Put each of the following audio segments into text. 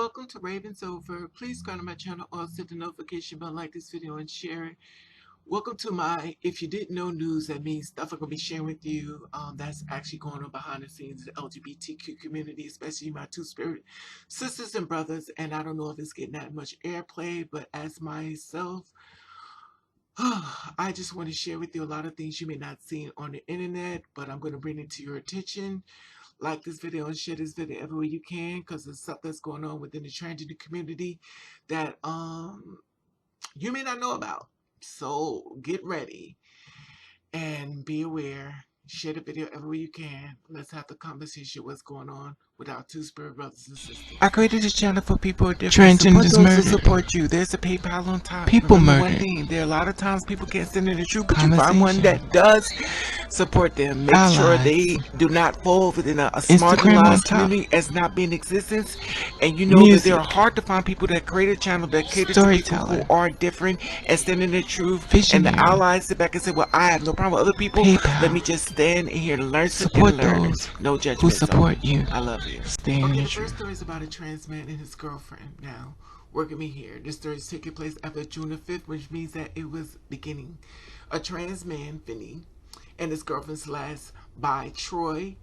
welcome to Ravenovah. Please go to my channel, also hit the notification bell, like this video, and share it. Welcome to my If You Didn't Know news. That means stuff I'm going to be sharing with you that's actually going on behind the scenes in the LGBTQ community, especially my two-spirit sisters and brothers. And I don't know if it's getting that much airplay, but as myself, I just want to share with you a lot of things you may not see on the internet, but I'm going to bring it to your attention. Like this video and share this video everywhere you can, because there's stuff that's going on within the transgender community that you may not know about. So get ready and be aware. Share the video everywhere you can. Let's have the conversation what's going on with our two-spirit brothers and sisters. I created this channel for people with different Transgenders murdered. to support you. There's a PayPal on top. People Remember murdered. one thing, there are a lot of times people can't stand in the truth, but you find one that does support them. Make sure they do not fall within a marginalized community as not being in existence. And you know that there are hard to find people that create a channel that cater to people who are different and stand in the truth. And the allies sit back and say, well, I have no problem with other people. Let me just stand in here to learn support and learn. those no judgment who support you. I love you. Stay in okay, your the truth. first story is about a trans man and his girlfriend. Now, work with me here. This story is taking place after June the 5th, which means that it was beginning. A trans man, Finney, and his girlfriend slashed by Tyrell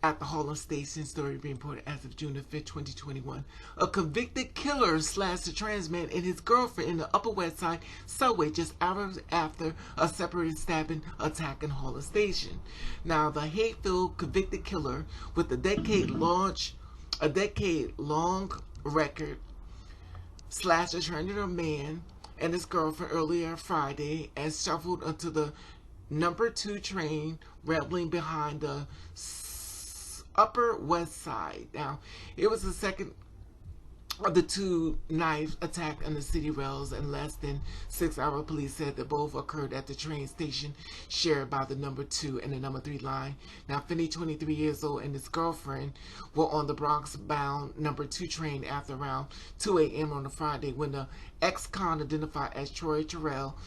at the Harlem station. Story being reported as of June the 5th, 2021. A convicted killer slashed a trans man and his girlfriend in the Upper West Side subway just hours after a separated stabbing attack in Harlem station. Now, the hate-filled convicted killer with a decade-long record slashed a transgender man and his girlfriend earlier Friday and shuffled onto the number 2 train rambling behind the Upper West Side. Now, it was the second of the 2 knife attack on the city rails in less than 6 hours. Police said that both occurred at the train station shared by the number 2 and the number 3 line. Now, Finney, 23 years old, and his girlfriend were on the Bronx-bound number 2 train after around 2 a.m. on a Friday when the ex-con identified as Troy Terrell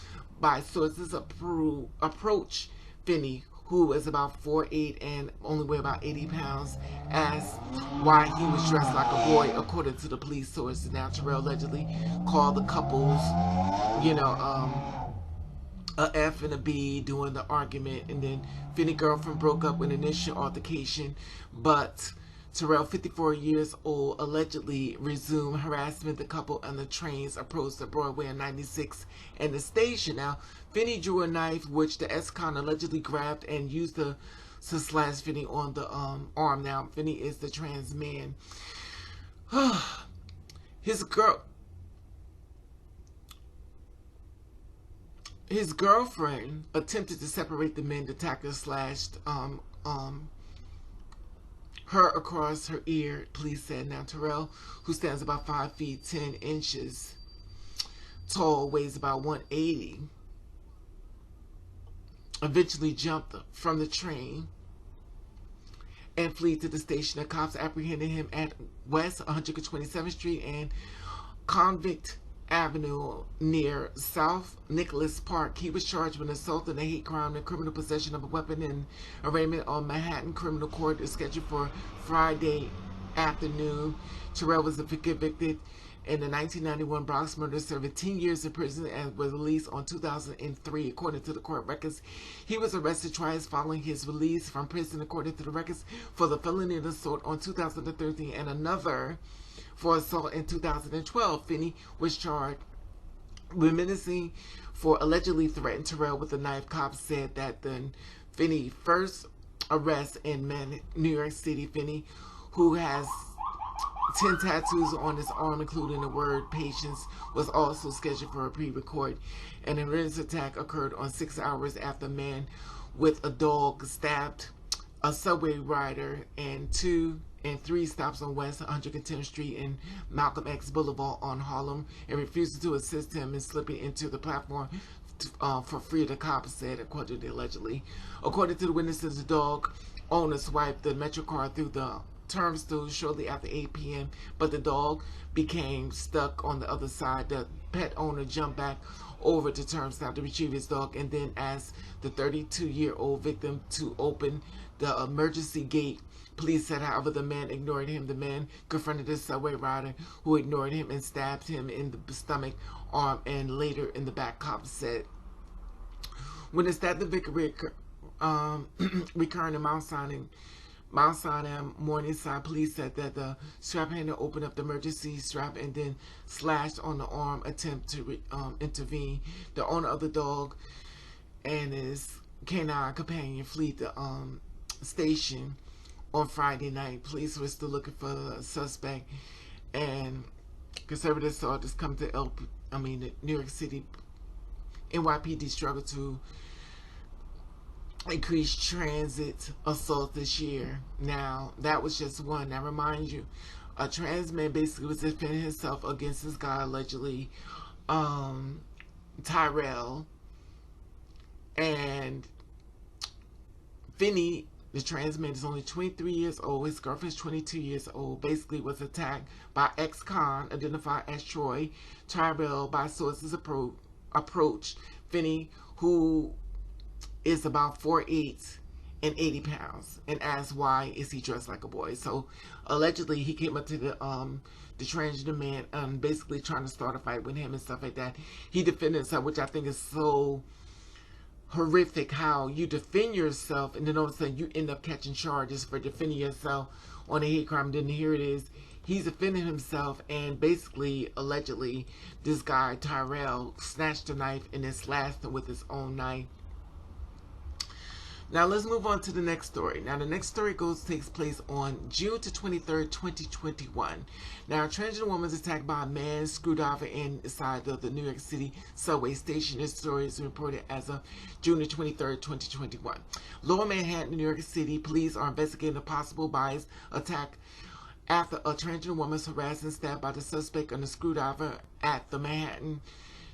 by sources approached Finney, who is about 4'8" and only weighed about 80 pounds, asked why he was dressed like a boy, according to the police sources. Now, Terrell allegedly called the couples, a F and a B during the argument, and then Finney's girlfriend broke up with an initial altercation, but Terrell, 54 years old, allegedly resumed harassment. The couple on the trains approached the Broadway on 96 and the station. Now, Finney drew a knife, which the ex-con allegedly grabbed and used to slash Finney on the arm. Now, Finney is the trans man. His girlfriend attempted to separate the men. The attacker slashed her across her ear, police said. Now, Terrell, who stands about 5 feet 10 inches tall, weighs about 180, eventually jumped from the train and fled to the station. The cops apprehended him at West 127th Street and Convict Avenue near South Nicholas Park. He was charged with assault and a hate crime and criminal possession of a weapon. In arraignment on Manhattan Criminal Court is scheduled for Friday afternoon. Terrell was convicted in the 1991 Bronx murder, serving 10 years in prison and was released on 2003. According to the court records, he was arrested twice following his release from prison, according to the records, for the felony assault on 2013 and another for assault in 2012. Finney was charged with menacing for allegedly threatening Terrell with a knife. Cops said that the Finney first arrest in New York City. Finney, who has 10 tattoos on his arm, including the word patience, was also scheduled for a pre-record. An horrendous attack occurred on 6 hours after a man with a dog stabbed a subway rider and 2 and 3 stops on West 110th Street and Malcolm X Boulevard on Harlem, and refused to assist him in slipping into the platform for free, the cops said, according to the witnesses, the dog owner swiped the Metro card through the turnstile shortly after 8 p.m., but the dog became stuck on the other side. The pet owner jumped back over the turnstile to retrieve his dog and then asked the 32-year-old victim to open the emergency gate. Police said, however, the man ignored him. The man confronted the subway rider who ignored him and stabbed him in the stomach, arm, and later in the back, cops said. When it stabbed the victim, recurring in Mount Sinai, Morningside, police said that the strap handler opened up the emergency strap and then slashed on the arm, attempt to intervene. The owner of the dog and his canine companion fled the station on Friday night. Police were still looking for the suspect, and conservatives saw this come to the New York City NYPD struggled to increase transit assault this year. Now, that was just one. Now, remind you, a trans man basically was defending himself against this guy, allegedly, Tyrell, and Finney, the trans man, is only 23 years old. His girlfriend is 22 years old. Basically was attacked by ex-con, identified as Troy. Tyrell, by sources, approached Finney, who is about 4'8" and 80 pounds, and asked why is he dressed like a boy. So allegedly he came up to the transgender man, basically trying to start a fight with him and stuff like that. He defended himself, which I think is so horrific, how you defend yourself and then all of a sudden you end up catching charges for defending yourself on a hate crime. Then here it is, he's defending himself, and basically, allegedly, this guy Tyrell snatched a knife and then slashed him with his own knife. Now let's move on to the next story. Now the next story takes place on June 23rd, 2021. Now a transgender woman is attacked by a man screwdriver inside the New York City subway station. This story is reported as of June 23rd, 2021. Lower Manhattan, New York City, police are investigating a possible bias attack after a transgender woman was harassed and stabbed by the suspect on the screwdriver at the Manhattan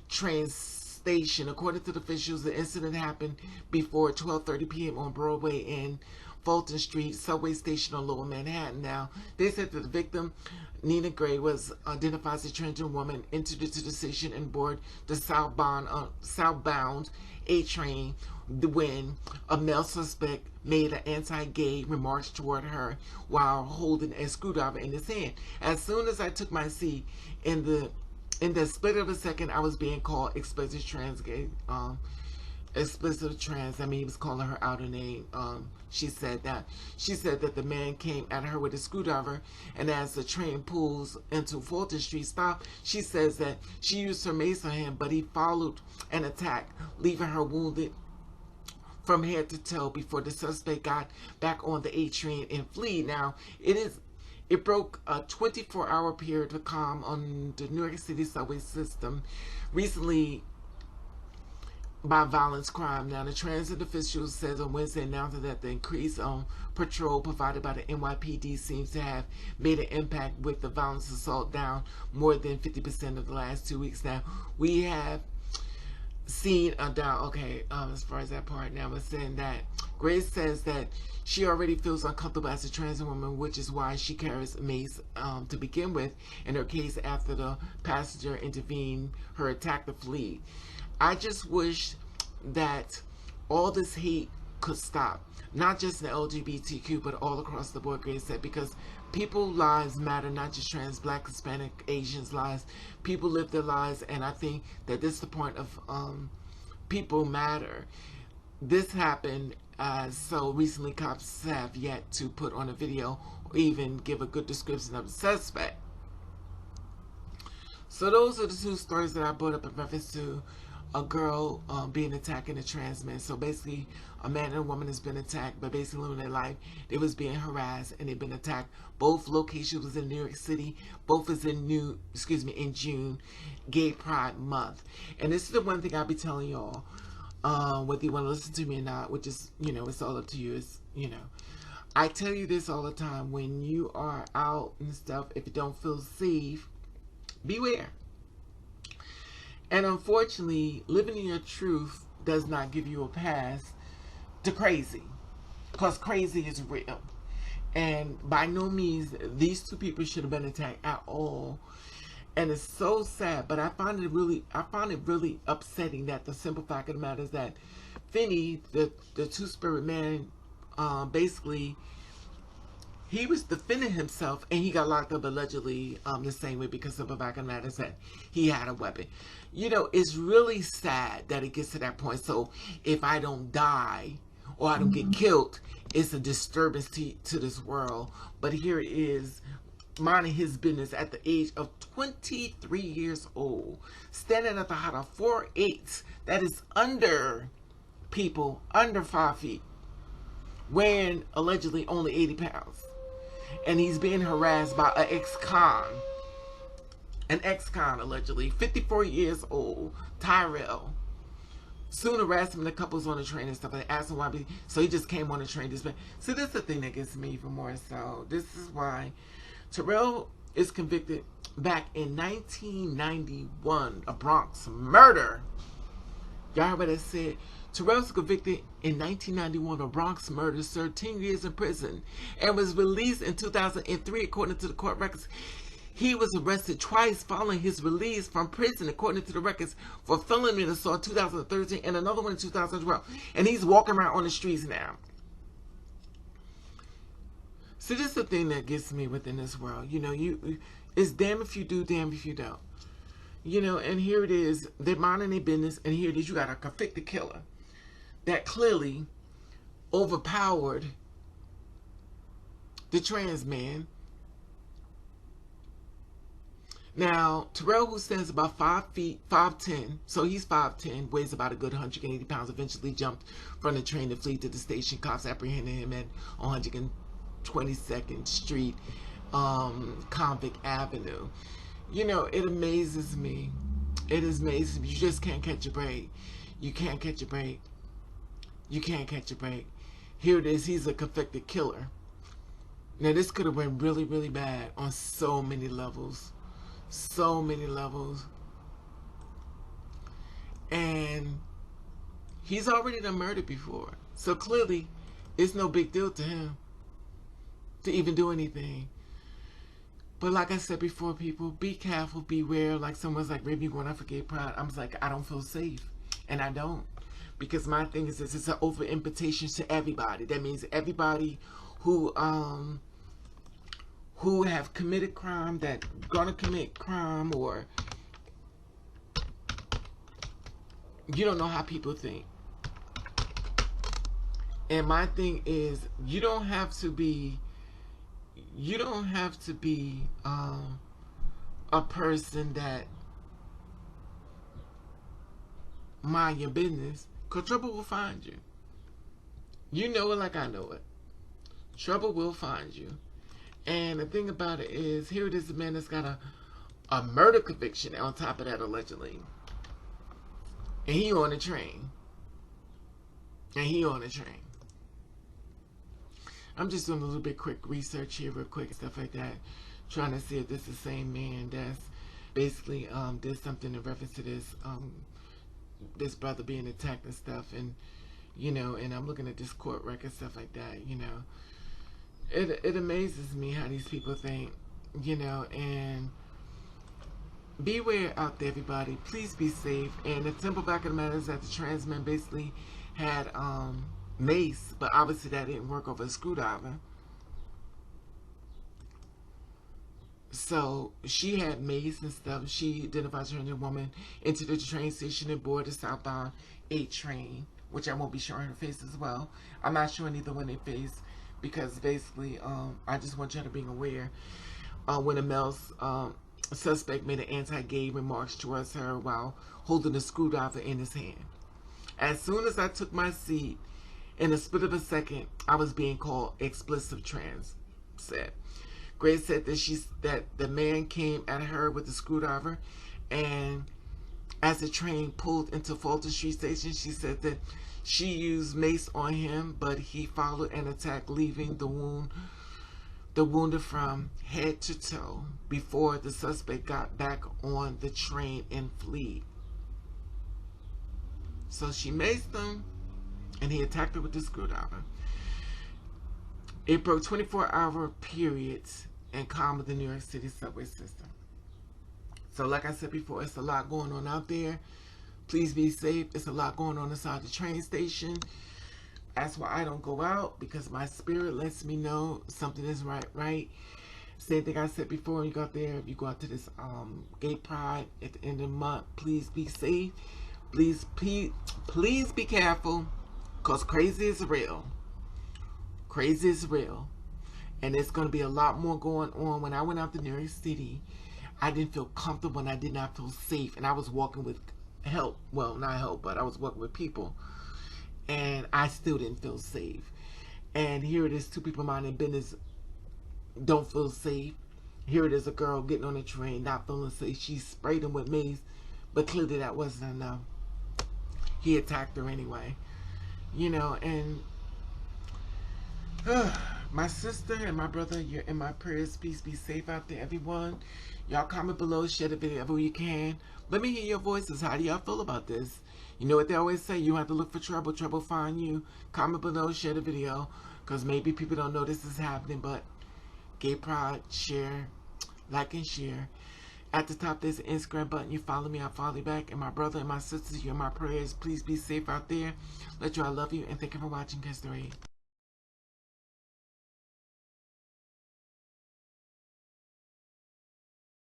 train station. According to the officials, the incident happened before 12:30 p.m. on Broadway and Fulton Street subway station on Lower Manhattan. Now, they said that the victim, Nina Gray, was identified as a transgender woman, entered into the station and boarded the southbound A train when a male suspect made an anti-gay remarks toward her while holding a screwdriver in his hand. As soon as I took my seat, in the split of a second, I was being called explicit trans gay. Explicit trans. I mean, he was calling her out a name. She said that the man came at her with a screwdriver, and as the train pulls into Fulton Street stop, she says that she used her mace on him, but he followed an attack, leaving her wounded from head to toe before the suspect got back on the A train and fled. Now, it broke a 24-hour period of calm on the New York City subway system recently by violence crime. Now, the transit officials said on Wednesday announced that the increase on patrol provided by the NYPD seems to have made an impact, with the violence assault down more than 50% of the last 2 weeks. Now, we have seen a down, okay, as far as that part. Now, we're saying that Grace says that she already feels uncomfortable as a trans woman, which is why she carries a mace to begin with. In her case, after the passenger intervened, her attacker fled. I just wish that all this hate could stop, not just in the LGBTQ, but all across the board, Grace said, because people's lives matter, not just trans, black, Hispanic, Asians' lives. People live their lives, and I think that this is the point of people matter. This happened so recently, cops have yet to put on a video or even give a good description of the suspect. So those are the two stories that I brought up in reference to a girl being attacked in a trans man. So basically, a man and a woman has been attacked, but basically in their life, they was being harassed and they've been attacked. Both locations was in New York City. Both is in in June, Gay Pride Month. And this is the one thing I'll be telling y'all, whether you want to listen to me or not, which is, it's all up to you. It's, I tell you this all the time, when you are out and stuff, if you don't feel safe, beware. And unfortunately, living in your truth does not give you a pass to crazy, because crazy is real. And by no means, these two people should have been attacked at all. And it's so sad, but I find it really upsetting that the simple fact of the matter is that Finney, the two-spirit man, basically, he was defending himself, and he got locked up allegedly the same way because of the fact of the matter is that he had a weapon. You know, it's really sad that it gets to that point. So if I don't die or I don't get killed, it's a disturbance to this world. But here it is, minding his business at the age of 23 years old, standing at the height of 4'8", that is under people under 5 feet, weighing allegedly only 80 pounds. And he's being harassed by an ex-con allegedly, 54 years old, Tyrell. Soon harassed him and the couples on the train and stuff. They asked him why, so he just came on the train. So this is the thing that gets me even more so. This is why Terrell is convicted back in 1991 of Bronx murder. Y'all heard what I said? Terrell was convicted in 1991 of Bronx murder, served 10 years in prison, and was released in 2003 according to the court records. He was arrested twice following his release from prison, according to the records, for felony assault 2013 and another one in 2012. And he's walking around on the streets now. So this is the thing that gets me within this world. You know, it's damn if you do, damn if you don't. You know, and here it is. They're minding their business, and here it is. You got a convicted killer that clearly overpowered the trans man. Now, Terrell, who stands about 5 feet, 5'10", so he's 5'10", weighs about a good 180 pounds, eventually jumped from the train to flee to the station. Cops apprehended him at 122nd Street, Convict Avenue. You know, it amazes me. It amazes me. You just can't catch a break. You can't catch a break. You can't catch a break. Here it is. He's a convicted killer. Now, this could have went really, really bad on so many levels. So many levels. And he's already done murdered before. So clearly, it's no big deal to him to even do anything. But like I said before, people, be careful, beware. Like someone's like, Raven, you going out for gay pride? I'm like, I don't feel safe. And I don't. Because my thing is this, it's an over invitation to everybody. That means everybody who have committed crime, that gonna commit crime, or you don't know how people think. And my thing is, you don't have to be a person that mind your business, because trouble will find you. You know it like I know it. Trouble will find you. And the thing about it is, here it is, a man that's got a murder conviction on top of that, allegedly. And he on the train. I'm just doing a little bit quick research here, real quick, stuff like that. Trying to see if this is the same man that's basically did something in reference to this brother being attacked and stuff. And, you know, and I'm looking at this court record, stuff like that, you know. It amazes me how these people think, you know, and beware out there, everybody. Please be safe. And the simple fact of the matter is that the trans man basically had mace, but obviously that didn't work over a screwdriver. So she had mace and stuff. She identifies her as a woman, entered the train station and boarded the southbound 8 train, which I won't be showing her face as well. I'm not showing either one their face, because basically, I just want you to be aware. When a male suspect made an anti-gay remarks towards her while holding a screwdriver in his hand. As soon as I took my seat, in a split of a second, I was being called explicit trans, said. Grace said that the man came at her with the screwdriver, and as the train pulled into Fulton Street Station, she said that she used mace on him, but he followed and attacked, leaving the wounded from head to toe before the suspect got back on the train and fled. So she maced him, and he attacked her with the screwdriver. It broke 24-hour periods and calmed the New York City subway system. So like I said before, it's a lot going on out there. Please be safe. It's a lot going on inside the train station. That's why I don't go out, because my spirit lets me know something is right. Same thing I said before, when you go out there, if you go out to this gay pride at the end of the month, please be safe. Please be careful, because crazy is real. Crazy is real. And there's going to be a lot more going on. When I went out to New York City, I didn't feel comfortable and I did not feel safe. And I was walking with help. Well, not help, but I was walking with people. And I still didn't feel safe. And here it is, two people minding business, don't feel safe. Here it is, a girl getting on a train, not feeling safe. She sprayed him with mace, but clearly that wasn't enough. He attacked her anyway. You know, and my sister and my brother, you're in my prayers. Please be safe out there, everyone. Y'all comment below, share the video wherever you can. Let me hear your voices. How do y'all feel about this? You know what they always say, you have to look for trouble, trouble find you. Comment below, share the video, because maybe people don't know this is happening, but Gay Pride, share, like and share. At the top there's an Instagram button. You follow me, I follow you back. And my brother and my sisters, you're in my prayers. Please be safe out there. Let you, I love you, and thank you for watching. Kiss the Rave.